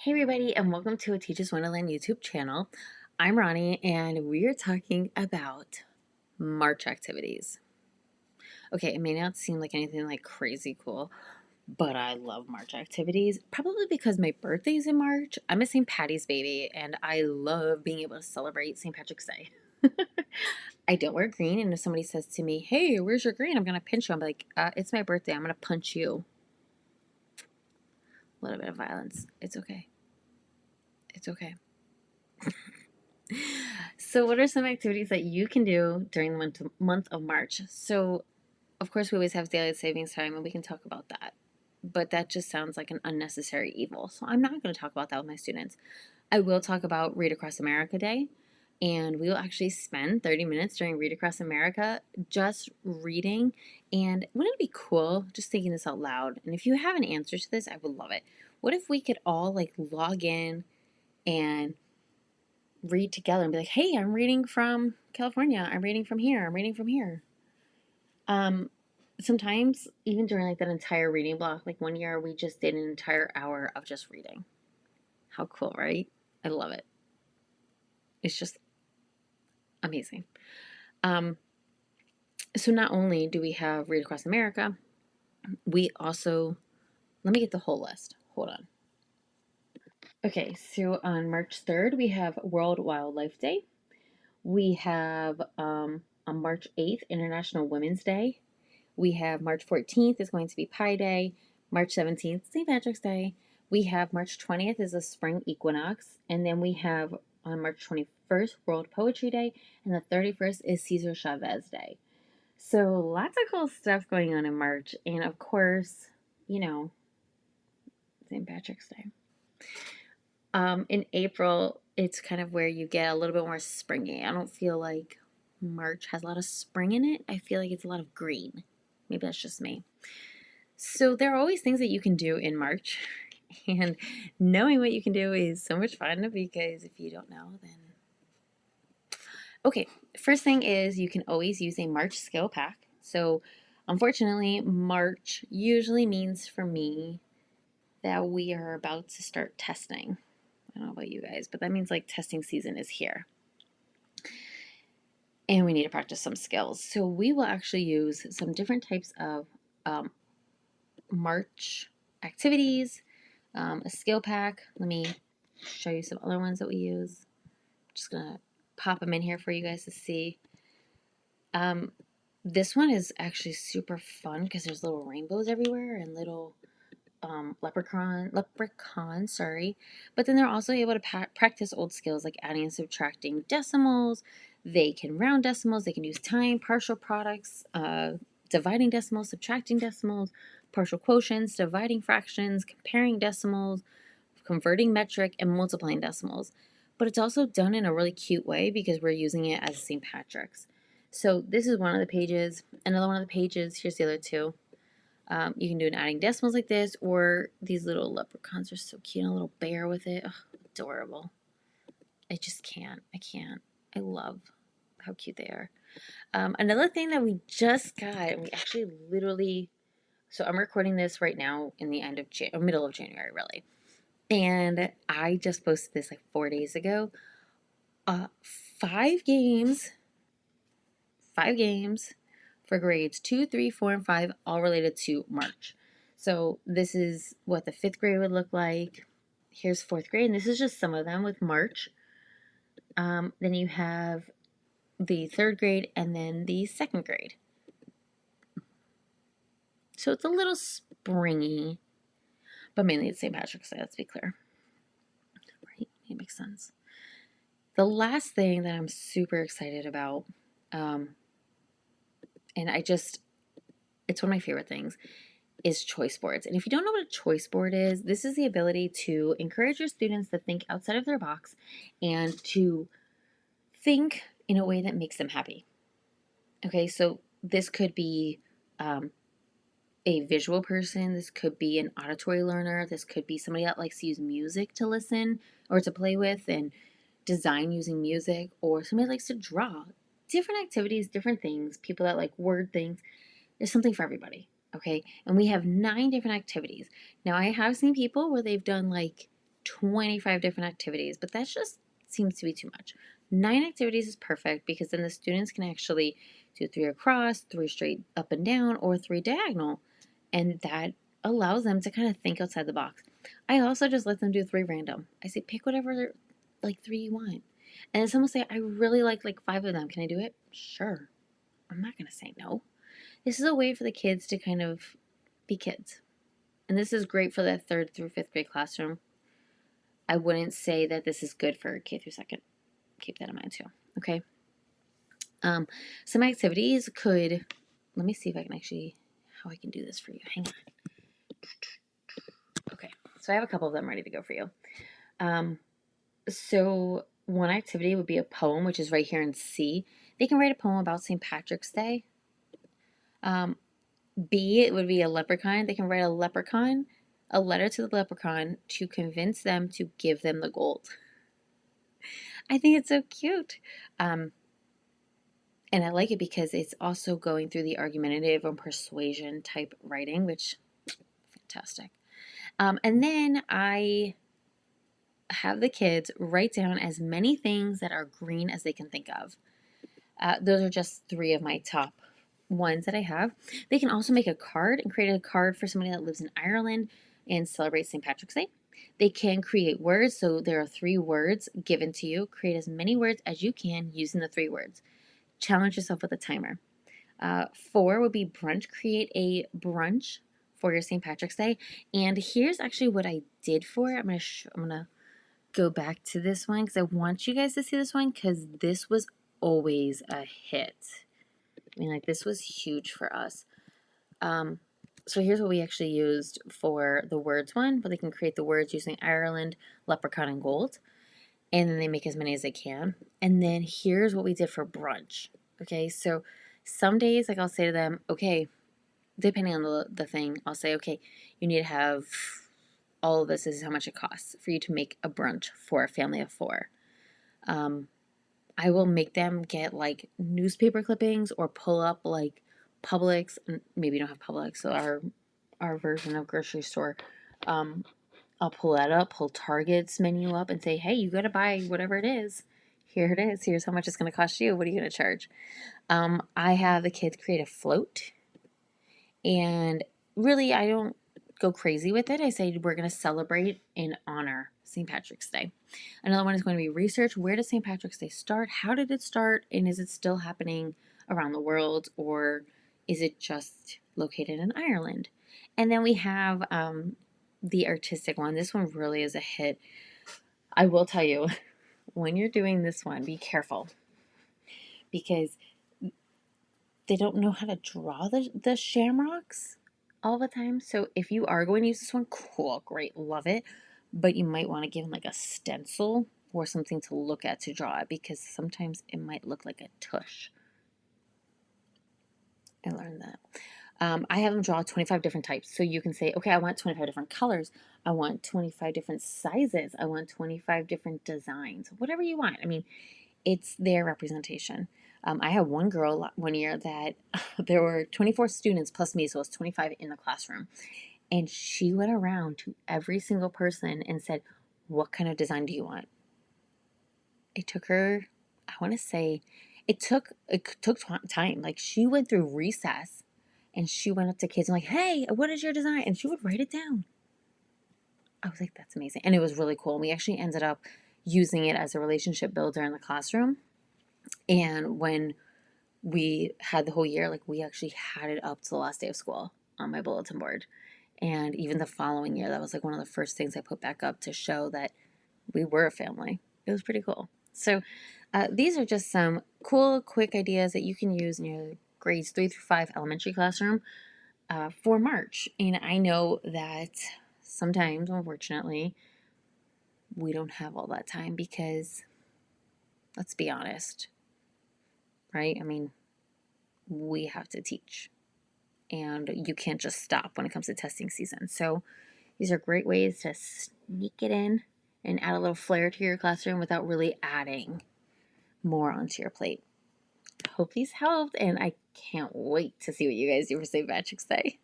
Hey everybody, and welcome to a Teachers Wonderland YouTube channel. I'm Ronnie, and we're talking about March activities. Okay, it may not seem like anything like crazy cool, but I love March activities, probably because my birthday's in March. I'm a St. Patty's baby, and I love being able to celebrate St. Patrick's Day. I don't wear green, and if somebody says to me, "Hey, where's your green?" I'm gonna pinch you. I'm like, "It's my birthday. I'm gonna punch you." A little bit of violence. It's okay. It's okay. So, what are some activities that you can do during the month of March? So, of course, we always have daylight savings time, and we can talk about that. But that just sounds like an unnecessary evil. So, I'm not going to talk about that with my students. I will talk about Read Across America Day, and we will actually spend 30 minutes during Read Across America just reading. And wouldn't it be cool, just thinking this out loud? And if you have an answer to this, I would love it. What if we could all like log in and read together and be like, hey, I'm reading from California. I'm reading from here. I'm reading from here. Um, Sometimes even during like that entire reading block, like one year we just did an entire hour of just reading. How cool, right? I love it. It's just amazing. Um, so not only do we have Read Across America, we also let me get the whole list. Hold on. Okay, so on March 3rd, we have World Wildlife Day. We have on March 8th, International Women's Day. We have March 14th is going to be Pi Day. March 17th, St. Patrick's Day. We have March 20th is the spring equinox. And then we have on March 21st, World Poetry Day. And the 31st is Cesar Chavez Day. So lots of cool stuff going on in March. And of course, you know, St. Patrick's Day. In April, it's kind of where you get a little bit more springy. I don't feel like March has a lot of spring in it. I feel like it's a lot of green. Maybe that's just me. So there are always things that you can do in March, and knowing what you can do is so much fun because if you don't know, then. Okay, first thing is you can always use a March skill pack. So unfortunately, March usually means for me that we are about to start testing. I don't know about you guys, but that means like testing season is here. And we need to practice some skills. So we will actually use some different types of March activities, a skill pack. Let me show you some other ones that we use. I'm just going to pop them in here for you guys to see. This one is actually super fun because there's little rainbows everywhere and little leprechauns, sorry. But then they're also able to practice old skills like adding and subtracting decimals. They can round decimals. They can use time, partial products, dividing decimals, subtracting decimals, partial quotients, dividing fractions, comparing decimals, converting metric, and multiplying decimals. But it's also done in a really cute way because we're using it as St. Patrick's. So this is one of the pages. Another one of the pages, here's the other two. You can do an adding decimals like this, or these little leprechauns are so cute. And a little bear with it. Oh, adorable. I just can't. I can't. I love how cute they are. Another thing that we just got, and we actually literally, so I'm recording this right now in the end of middle of January, really. And I just posted this like 4 days ago. 5 games, 5 games for grades 2, 3, 4, and 5, all related to March. So this is what the 5th grade would look like. Here's 4th grade, and this is just some of them with March. Then you have the 3rd grade and then the 2nd grade. So it's a little springy, but mainly it's St. Patrick's Day, let's be clear. Right? It makes sense. The last thing that I'm super excited about, and it's one of my favorite things, is choice boards. And if you don't know what a choice board is, this is the ability to encourage your students to think outside of their box and to think in a way that makes them happy. Okay, so this could be a visual person, this could be an auditory learner, this could be somebody that likes to use music to listen or to play with and design using music, or somebody that likes to draw. Different activities, different things, people that like word things. There's something for everybody. Okay, and we have 9 different activities. Now, I have seen people where they've done like 25 different activities, but that just seems to be too much. 9 activities is perfect because then the students can actually do 3 across, 3 straight up and down, or 3 diagonal. And that allows them to kind of think outside the box. I also just let them do 3 random. I say pick whatever like 3 you want. And then someone will say, I really like 5 of them. Can I do it? Sure. I'm not going to say no. This is a way for the kids to kind of be kids. And this is great for the 3rd through 5th grade classroom. I wouldn't say that this is good for K through 2nd. Keep that in mind too. Okay. Some activities could, let me see if I can actually, how I can do this for you. Hang on. Okay. So I have a couple of them ready to go for you. So one activity would be a poem, which is right here in C. They can write a poem about St. Patrick's Day. B, it would be a leprechaun. They can write a letter to the leprechaun to convince them to give them the gold. I think it's so cute. And I like it because it's also going through the argumentative or persuasion type writing, which fantastic. And then I have the kids write down as many things that are green as they can think of. Those are just 3 of my top ones that I have. They can also make a card and create a card for somebody that lives in Ireland and celebrates St. Patrick's Day. They can create words, so there are 3 words given to you. Create as many words as you can using the 3 words. Challenge yourself with a timer. 4 would be brunch. Create a brunch for your St. Patrick's Day. And here's actually what I did for it. I'm gonna go back to this one because I want you guys to see this one because this was always a hit. I mean, like, this was huge for us. So here's what we actually used for the words one, but they can create the words using Ireland, leprechaun, and gold. And then they make as many as they can. And then here's what we did for brunch. Okay, so some days, like, I'll say to them, okay, depending on the thing, I'll say, okay, you need to have all of this. This is how much it costs for you to make a brunch for a family of 4. I will make them get like newspaper clippings or pull up like Publix. Maybe you don't have Publix, so our version of grocery store. I'll pull that up, pull Target's menu up, and say, hey, you got to buy whatever it is. Here it is. Here's how much it's going to cost you. What are you going to charge? I have the kids create a float, and really, I don't go crazy with it. I say we're going to celebrate and honor St. Patrick's Day. Another one is going to be research. Where does St. Patrick's Day start? How did it start? And is it still happening around the world, or is it just located in Ireland? And then we have the artistic one. This one really is a hit. I will tell you, when you're doing this one, be careful because they don't know how to draw the shamrocks all the time. So if you are going to use this one, cool, great, love it. But you might want to give them like a stencil or something to look at to draw it because sometimes it might look like a tush. I learned that. I have them draw 25 different types. So you can say, okay, I want 25 different colors. I want 25 different sizes. I want 25 different designs. Whatever you want. I mean, it's their representation. I had one girl one year that there were 24 students plus me, so it was 25 in the classroom. And she went around to every single person and said, what kind of design do you want? It took her, I want to say, it took time. Like, she went through recess and she went up to kids and like, hey, what is your design? And she would write it down. I was like, that's amazing. And it was really cool. And we actually ended up using it as a relationship builder in the classroom. And when we had the whole year, like, we actually had it up to the last day of school on my bulletin board. And even the following year, that was like one of the first things I put back up to show that we were a family. It was pretty cool. So these are just some cool, quick ideas that you can use in your grades 3 through 5 elementary classroom for March. And I know that sometimes, unfortunately, we don't have all that time because, let's be honest, right? I mean, we have to teach and you can't just stop when it comes to testing season. So these are great ways to sneak it in and add a little flair to your classroom without really adding more onto your plate. Hope these helped, and I can't wait to see what you guys do for St. Patrick's Day.